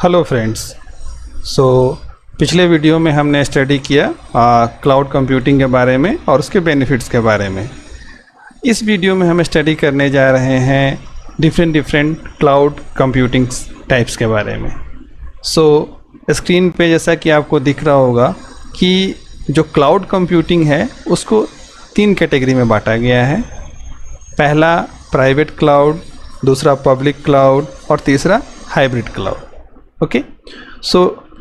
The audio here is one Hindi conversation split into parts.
Hello friends. पिछले वीडियो में हमने स्टडी किया क्लाउड कंप्यूटिंग के बारे में और उसके बेनिफिट्स के बारे में। इस वीडियो में हम स्टडी करने जा रहे हैं डिफरेंट क्लाउड कंप्यूटिंग टाइप्स के बारे में। स्क्रीन पे जैसा कि आपको दिख रहा होगा कि जो क्लाउड कंप्यूटिंग है उसको 3 कैटेगरी में बांटा गया है। पहला प्राइवेट क्लाउड, दूसरा पब्लिक क्लाउड और तीसरा हाइब्रिड क्लाउड। ओके,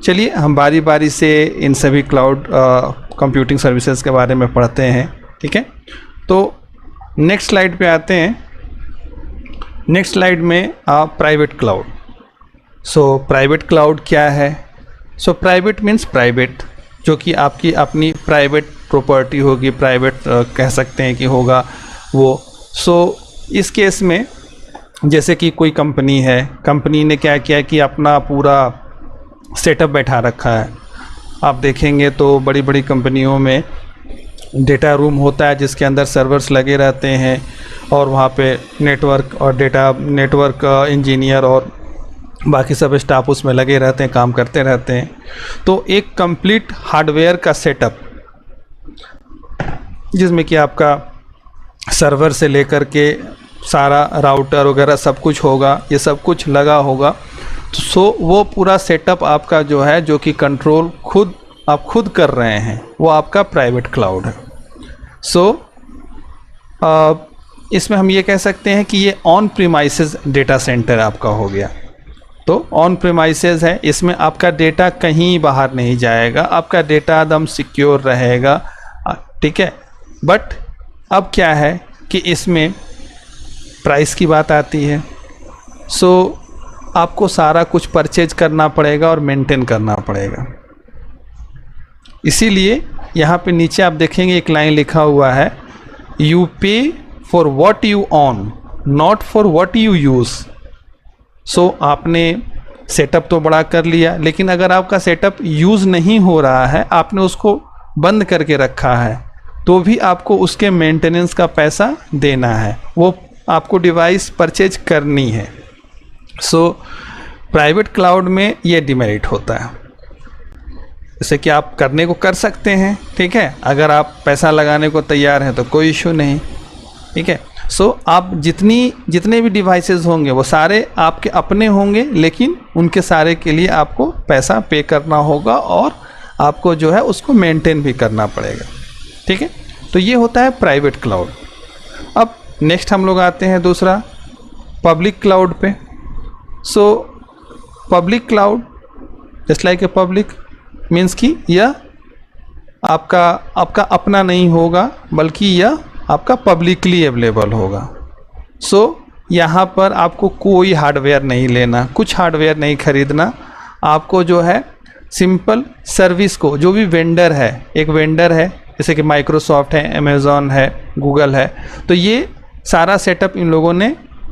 चलिए हम बारी बारी से इन सभी क्लाउड कंप्यूटिंग सर्विसेज के बारे में पढ़ते हैं। ठीक है, तो नेक्स्ट स्लाइड पे आते हैं। नेक्स्ट स्लाइड में प्राइवेट क्लाउड। प्राइवेट क्लाउड क्या है? प्राइवेट मीन्स प्राइवेट, जो कि आपकी अपनी प्राइवेट प्रॉपर्टी होगी, प्राइवेट कह सकते हैं कि होगा वो। इस केस में जैसे कि कोई कंपनी है, कंपनी ने क्या किया कि अपना पूरा सेटअप बैठा रखा है। आप देखेंगे तो बड़ी बड़ी कंपनियों में डेटा रूम होता है जिसके अंदर सर्वर्स लगे रहते हैं और वहाँ पे नेटवर्क और नेटवर्क इंजीनियर और बाकी सब स्टाफ उसमें लगे रहते हैं, काम करते रहते हैं। तो एक कंप्लीट हार्डवेयर का सेटअप जिसमें कि आपका सर्वर से लेकर के सारा राउटर वगैरह सब कुछ होगा, ये सब कुछ लगा होगा। वो पूरा सेटअप आपका जो है, जो कि कंट्रोल आप खुद कर रहे हैं, वो आपका प्राइवेट क्लाउड है। इसमें हम ये कह सकते हैं कि ये ऑन प्रीमाइसेस डेटा सेंटर आपका हो गया। तो ऑन प्रीमाइसेस है, इसमें आपका डेटा कहीं बाहर नहीं जाएगा, आपका डेटा एकदम सिक्योर रहेगा। ठीक है, बट अब क्या है कि इसमें प्राइस की बात आती है। आपको सारा कुछ परचेज करना पड़ेगा और मेंटेन करना पड़ेगा। इसीलिए यहाँ पे नीचे आप देखेंगे एक लाइन लिखा हुआ है, यू पे for what you on, not for what you use. आपने सेटअप तो बड़ा कर लिया, लेकिन अगर आपका सेटअप यूज़ नहीं हो रहा है, आपने उसको बंद करके रखा है, तो भी आपको उसके मेंटेनेंस का पैसा देना है, वो आपको डिवाइस परचेज करनी है। प्राइवेट क्लाउड में ये डिमेरिट होता है। जैसे कि आप करने को कर सकते हैं, ठीक है, अगर आप पैसा लगाने को तैयार हैं तो कोई इशू नहीं। ठीक है, आप जितने भी डिवाइसेस होंगे वो सारे आपके अपने होंगे, लेकिन उनके सारे के लिए आपको पैसा पे करना होगा और आपको जो है उसको मेंटेन भी करना पड़ेगा। ठीक है, तो ये होता है प्राइवेट क्लाउड। अब नेक्स्ट हम लोग आते हैं दूसरा पब्लिक क्लाउड पे। Public cloud just like a public means कि यह आपका अपना नहीं होगा, बल्कि यह आपका पब्लिकली अवेलेबल होगा। यहाँ पर आपको कोई हार्डवेयर नहीं लेना, कुछ हार्डवेयर नहीं खरीदना। आपको जो है सिंपल सर्विस को, जो भी वेंडर है, एक वेंडर है जैसे कि माइक्रोसॉफ्ट है, अमेज़ॉन है, गूगल है, तो ये सारा सेटअप इन लोगों ने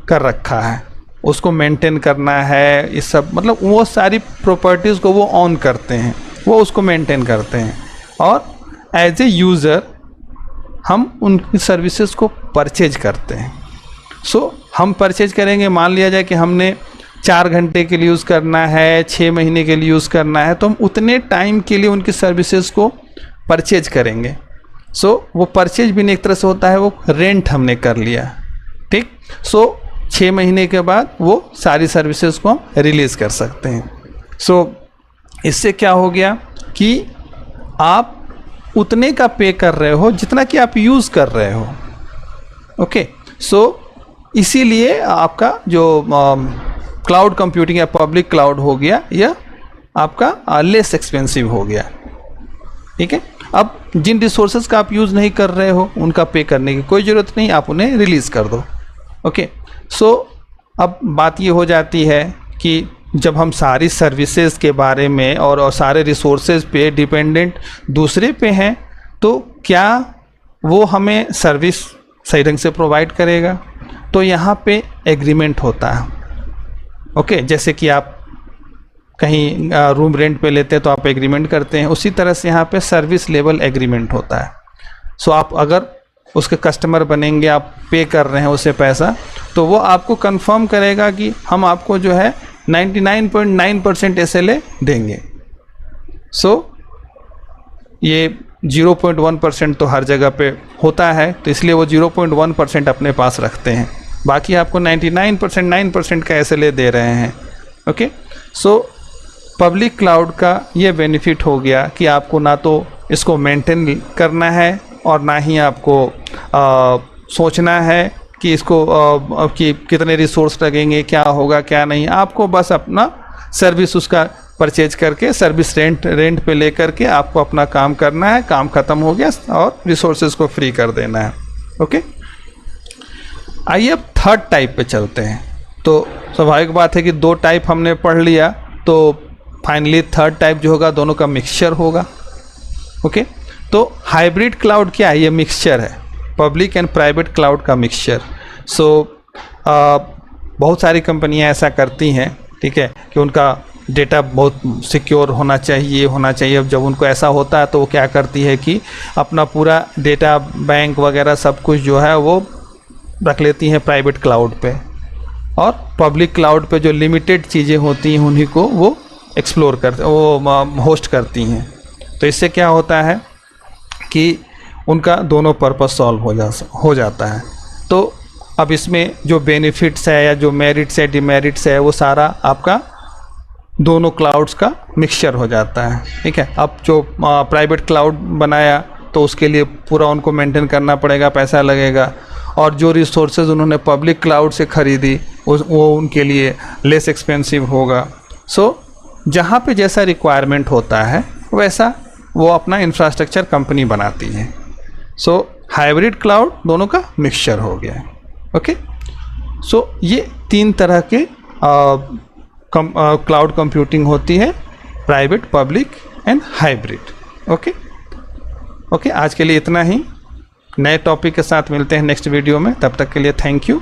कर रखा है, उसको मेंटेन करना है। इस सब मतलब वो सारी प्रॉपर्टीज़ को वो ऑन करते हैं, वो उसको मेंटेन करते हैं, और एज ए यूज़र हम उनकी सर्विसेज को परचेज करते हैं। हम परचेज करेंगे, मान लिया जाए कि हमने 4 घंटे के लिए यूज़ करना है, 6 महीने के लिए यूज़ करना है, तो हम उतने टाइम के लिए उनकी सर्विसेज को परचेज करेंगे। वो परचेज भी एक तरह से होता है, वो रेंट हमने कर लिया। ठीक, 6 महीने के बाद वो सारी सर्विसेज को हम रिलीज़ कर सकते हैं। इससे क्या हो गया कि आप उतने का पे कर रहे हो जितना कि आप यूज़ कर रहे हो। ओके, इसीलिए आपका जो क्लाउड कंप्यूटिंग या पब्लिक क्लाउड हो गया, यह आपका लेस एक्सपेंसिव हो गया। ठीक है, अब जिन रिसोर्सेज का आप यूज़ नहीं कर रहे हो उनका पे करने की कोई ज़रूरत नहीं, आप उन्हें रिलीज़ कर दो। ओके, अब बात ये हो जाती है कि जब हम सारी सर्विसेज के बारे में और सारे रिसोर्सेज पे डिपेंडेंट दूसरे पे हैं, तो क्या वो हमें सर्विस सही ढंग से प्रोवाइड करेगा? तो यहाँ पे एग्रीमेंट होता है। ओके, जैसे कि आप कहीं रूम रेंट पे लेते हैं तो आप एग्रीमेंट करते हैं, उसी तरह से यहाँ पे सर्विस लेवल एग्रीमेंट होता है। आप अगर उसके कस्टमर बनेंगे, आप पे कर रहे हैं उसे पैसा, तो वो आपको कंफर्म करेगा कि हम आपको जो है 99.9% SLA देंगे। सो ये 0.1% तो हर जगह पे होता है, तो इसलिए वो 0.1% अपने पास रखते हैं, बाकी आपको 99% का SLA दे रहे हैं। ओके, सो पब्लिक क्लाउड का ये बेनिफिट हो गया कि आपको ना तो इसको मेंटेन करना है और ना ही आपको सोचना है कि इसको कि कितने रिसोर्स लगेंगे, क्या होगा क्या नहीं। आपको बस अपना सर्विस उसका परचेज करके सर्विस रेंट पे लेकर के आपको अपना काम करना है, काम ख़त्म हो गया और रिसोर्सेज को फ्री कर देना है। ओके, आइए अब थर्ड टाइप पे चलते हैं। तो स्वाभाविक बात है कि दो टाइप हमने पढ़ लिया, तो फाइनली थर्ड टाइप जो होगा दोनों का मिक्सचर होगा। ओके, तो हाइब्रिड क्लाउड क्या है? ये मिक्सचर है, पब्लिक एंड प्राइवेट क्लाउड का मिक्सचर। सो बहुत सारी कंपनियां ऐसा करती हैं, ठीक है, कि उनका डेटा बहुत सिक्योर होना चाहिए। अब जब उनको ऐसा होता है तो वो क्या करती है कि अपना पूरा डेटा बैंक वगैरह सब कुछ जो है वो रख लेती हैं प्राइवेट क्लाउड पे, और पब्लिक क्लाउड पे जो लिमिटेड चीज़ें होती हैं उन्हीं को वो होस्ट करती हैं। तो इससे क्या होता है कि उनका दोनों पर्पस सॉल्व हो जाता है। तो अब इसमें जो बेनिफिट्स है या जो मेरिट्स है डिमेरिट्स है वो सारा आपका दोनों क्लाउड्स का मिक्सचर हो जाता है। ठीक है, अब जो प्राइवेट क्लाउड बनाया तो उसके लिए पूरा उनको मेंटेन करना पड़ेगा, पैसा लगेगा, और जो रिसोर्सेज उन्होंने पब्लिक क्लाउड से ख़रीदी वो उनके लिए लेस एक्सपेंसिव होगा। सो जहाँ पे जैसा रिक्वायरमेंट होता है वैसा वो अपना इंफ्रास्ट्रक्चर कंपनी बनाती है। सो हाइब्रिड क्लाउड दोनों का मिक्सचर हो गया है। ओके, सो ये तीन तरह के क्लाउड कंप्यूटिंग होती है, private, public and hybrid. Okay, आज के लिए इतना ही। नए टॉपिक के साथ मिलते हैं नेक्स्ट वीडियो में, तब तक के लिए थैंक यू।